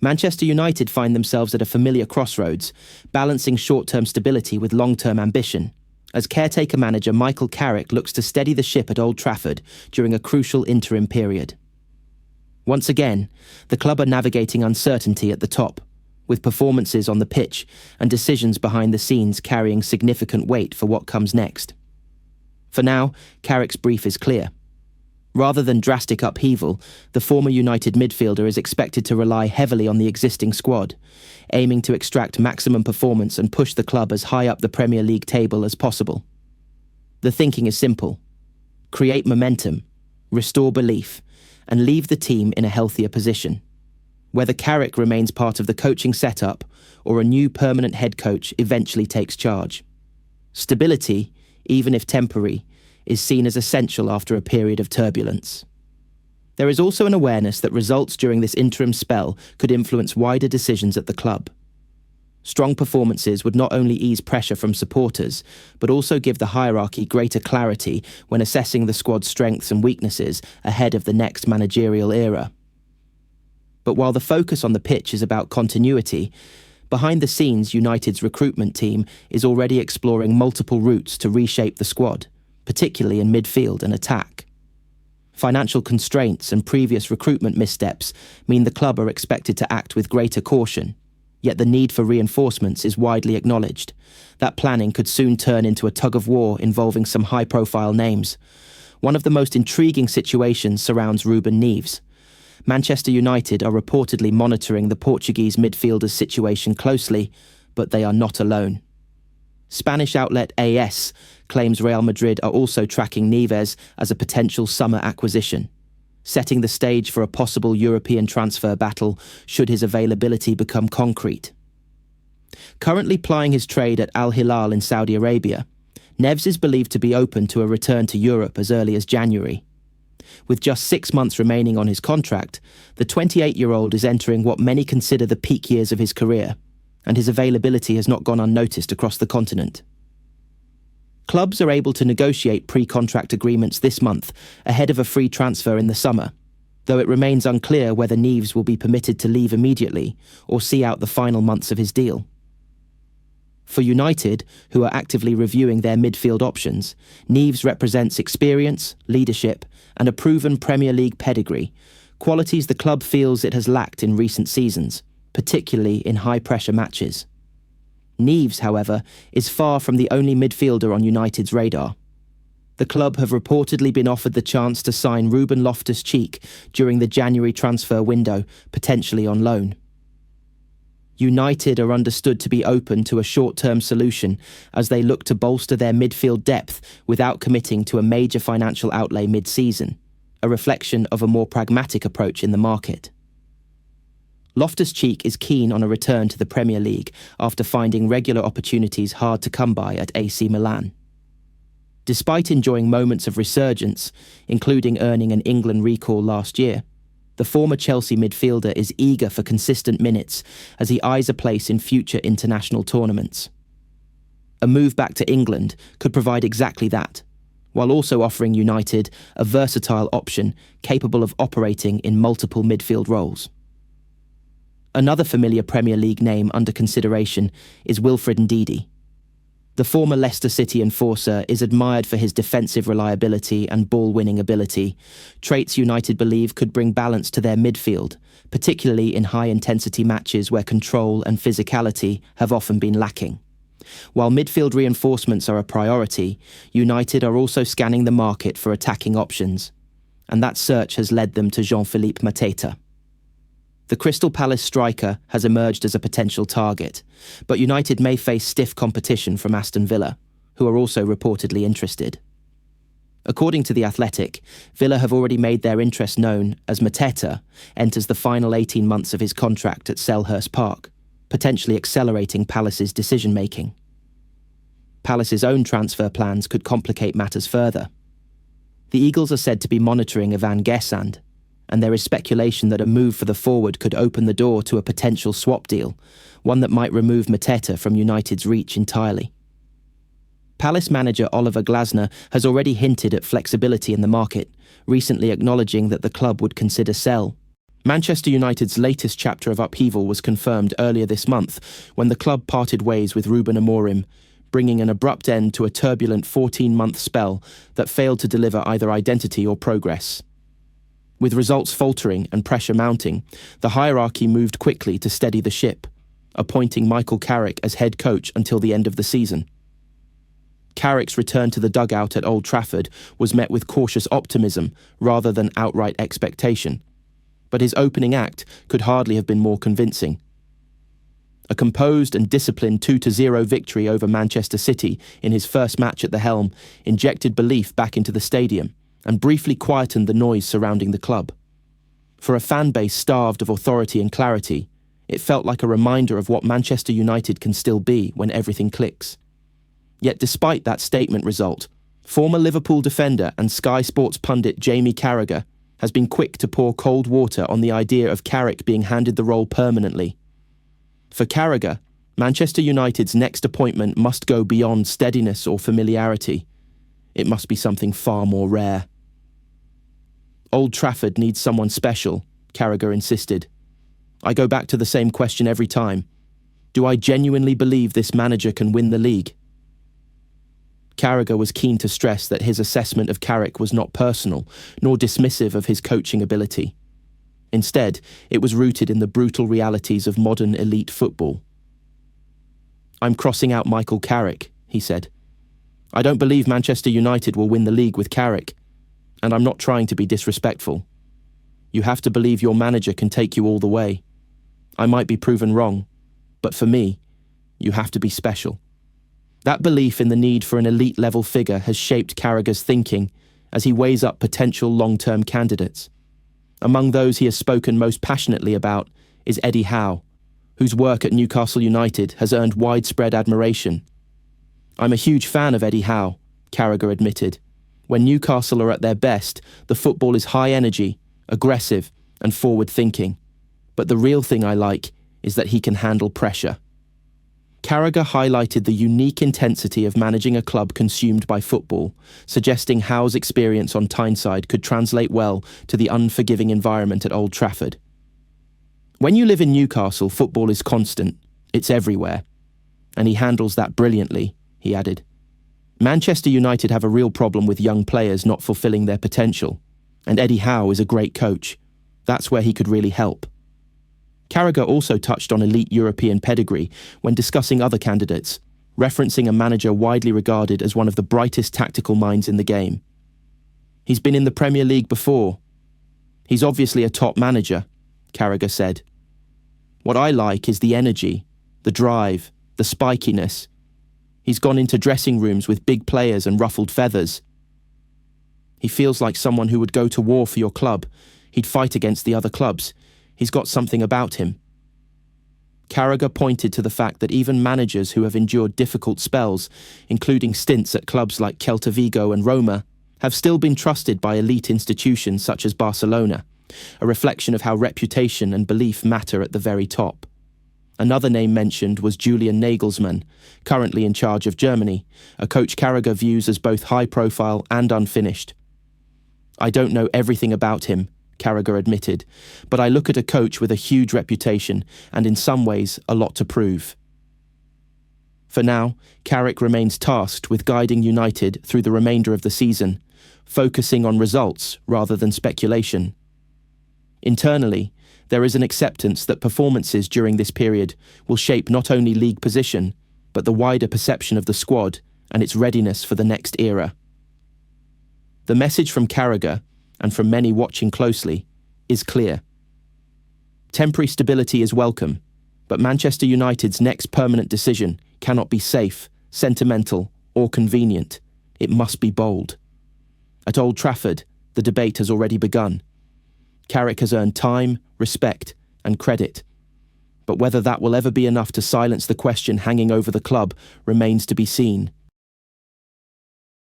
Manchester United find themselves at a familiar crossroads, balancing short-term stability with long-term ambition, as caretaker manager Michael Carrick looks to steady the ship at Old Trafford during a crucial interim period. Once again, the club are navigating uncertainty at the top, with performances on the pitch and decisions behind the scenes carrying significant weight for what comes next. For now, Carrick's brief is clear. Rather than drastic upheaval, the former United midfielder is expected to rely heavily on the existing squad, aiming to extract maximum performance and push the club as high up the Premier League table as possible. The thinking is simple: create momentum, restore belief, and leave the team in a healthier position. Whether Carrick remains part of the coaching setup or a new permanent head coach eventually takes charge, stability, even if temporary, is seen as essential after a period of turbulence. There is also an awareness that results during this interim spell could influence wider decisions at the club. Strong performances would not only ease pressure from supporters, but also give the hierarchy greater clarity when assessing the squad's strengths and weaknesses ahead of the next managerial era. But while the focus on the pitch is about continuity, behind the scenes United's recruitment team is already exploring multiple routes to reshape the squad, particularly in midfield and attack. Financial constraints and previous recruitment missteps mean the club are expected to act with greater caution, yet the need for reinforcements is widely acknowledged. That planning could soon turn into a tug-of-war involving some high-profile names. One of the most intriguing situations surrounds Ruben Neves. Manchester United are reportedly monitoring the Portuguese midfielder's situation closely, but they are not alone. Spanish outlet AS claims Real Madrid are also tracking Neves as a potential summer acquisition, setting the stage for a possible European transfer battle should his availability become concrete. Currently plying his trade at Al Hilal in Saudi Arabia, Neves is believed to be open to a return to Europe as early as January. With just 6 months remaining on his contract, the 28-year-old is entering what many consider the peak years of his career, and his availability has not gone unnoticed across the continent. Clubs are able to negotiate pre-contract agreements this month ahead of a free transfer in the summer, though it remains unclear whether Neves will be permitted to leave immediately or see out the final months of his deal. For United, who are actively reviewing their midfield options, Neves represents experience, leadership, and a proven Premier League pedigree, qualities the club feels it has lacked in recent seasons, particularly in high-pressure matches. Neves, however, is far from the only midfielder on United's radar. The club have reportedly been offered the chance to sign Ruben Loftus-Cheek during the January transfer window, potentially on loan. United are understood to be open to a short-term solution as they look to bolster their midfield depth without committing to a major financial outlay mid-season, a reflection of a more pragmatic approach in the market. Loftus-Cheek is keen on a return to the Premier League after finding regular opportunities hard to come by at AC Milan. Despite enjoying moments of resurgence, including earning an England recall last year, the former Chelsea midfielder is eager for consistent minutes as he eyes a place in future international tournaments. A move back to England could provide exactly that, while also offering United a versatile option capable of operating in multiple midfield roles. Another familiar Premier League name under consideration is Wilfred Ndidi. The former Leicester City enforcer is admired for his defensive reliability and ball-winning ability, traits United believe could bring balance to their midfield, particularly in high-intensity matches where control and physicality have often been lacking. While midfield reinforcements are a priority, United are also scanning the market for attacking options, and that search has led them to Jean-Philippe Mateta. The Crystal Palace striker has emerged as a potential target, but United may face stiff competition from Aston Villa, who are also reportedly interested. According to The Athletic, Villa have already made their interest known as Mateta enters the final 18 months of his contract at Selhurst Park, potentially accelerating Palace's decision-making. Palace's own transfer plans could complicate matters further. The Eagles are said to be monitoring Ivan Gesand, and there is speculation that a move for the forward could open the door to a potential swap deal, one that might remove Mateta from United's reach entirely. Palace manager Oliver Glasner has already hinted at flexibility in the market, recently acknowledging that the club would consider sell, Manchester United's latest chapter of upheaval was confirmed earlier this month when the club parted ways with Ruben Amorim, bringing an abrupt end to a turbulent 14-month spell that failed to deliver either identity or progress. With results faltering and pressure mounting, the hierarchy moved quickly to steady the ship, appointing Michael Carrick as head coach until the end of the season. Carrick's return to the dugout at Old Trafford was met with cautious optimism rather than outright expectation, but his opening act could hardly have been more convincing. A composed and disciplined 2-0 victory over Manchester City in his first match at the helm injected belief back into the stadium and briefly quietened the noise surrounding the club. For a fan base starved of authority and clarity, it felt like a reminder of what Manchester United can still be when everything clicks. Yet despite that statement result, former Liverpool defender and Sky Sports pundit Jamie Carragher has been quick to pour cold water on the idea of Carrick being handed the role permanently. For Carragher, Manchester United's next appointment must go beyond steadiness or familiarity. It must be something far more rare. Old Trafford needs someone special, Carragher insisted. I go back to the same question every time. Do I genuinely believe this manager can win the league? Carragher was keen to stress that his assessment of Carrick was not personal, nor dismissive of his coaching ability. Instead, it was rooted in the brutal realities of modern elite football. I'm crossing out Michael Carrick, he said. I don't believe Manchester United will win the league with Carrick, and I'm not trying to be disrespectful. You have to believe your manager can take you all the way. I might be proven wrong, but for me, you have to be special. That belief in the need for an elite-level figure has shaped Carragher's thinking as he weighs up potential long-term candidates. Among those he has spoken most passionately about is Eddie Howe, whose work at Newcastle United has earned widespread admiration. I'm a huge fan of Eddie Howe, Carragher admitted. When Newcastle are at their best, the football is high energy, aggressive, and forward-thinking. But the real thing I like is that he can handle pressure. Carragher highlighted the unique intensity of managing a club consumed by football, suggesting Howe's experience on Tyneside could translate well to the unforgiving environment at Old Trafford. When you live in Newcastle, football is constant. It's everywhere. And he handles that brilliantly, he added. Manchester United have a real problem with young players not fulfilling their potential, and Eddie Howe is a great coach. That's where he could really help. Carragher also touched on elite European pedigree when discussing other candidates, referencing a manager widely regarded as one of the brightest tactical minds in the game. He's been in the Premier League before. He's obviously a top manager, Carragher said. What I like is the energy, the drive, the spikiness. He's gone into dressing rooms with big players and ruffled feathers. He feels like someone who would go to war for your club. He'd fight against the other clubs. He's got something about him. Carragher pointed to the fact that even managers who have endured difficult spells, including stints at clubs like Celta Vigo and Roma, have still been trusted by elite institutions such as Barcelona, a reflection of how reputation and belief matter at the very top. Another name mentioned was Julian Nagelsmann, currently in charge of Germany, a coach Carragher views as both high-profile and unfinished. I don't know everything about him, Carragher admitted, but I look at a coach with a huge reputation and in some ways a lot to prove. For now, Carrick remains tasked with guiding United through the remainder of the season, focusing on results rather than speculation. Internally, there is an acceptance that performances during this period will shape not only league position, but the wider perception of the squad and its readiness for the next era. The message from Carragher, and from many watching closely, is clear. Temporary stability is welcome, but Manchester United's next permanent decision cannot be safe, sentimental, or convenient. It must be bold. At Old Trafford, the debate has already begun. Carrick has earned time, respect, and credit. But whether that will ever be enough to silence the question hanging over the club remains to be seen.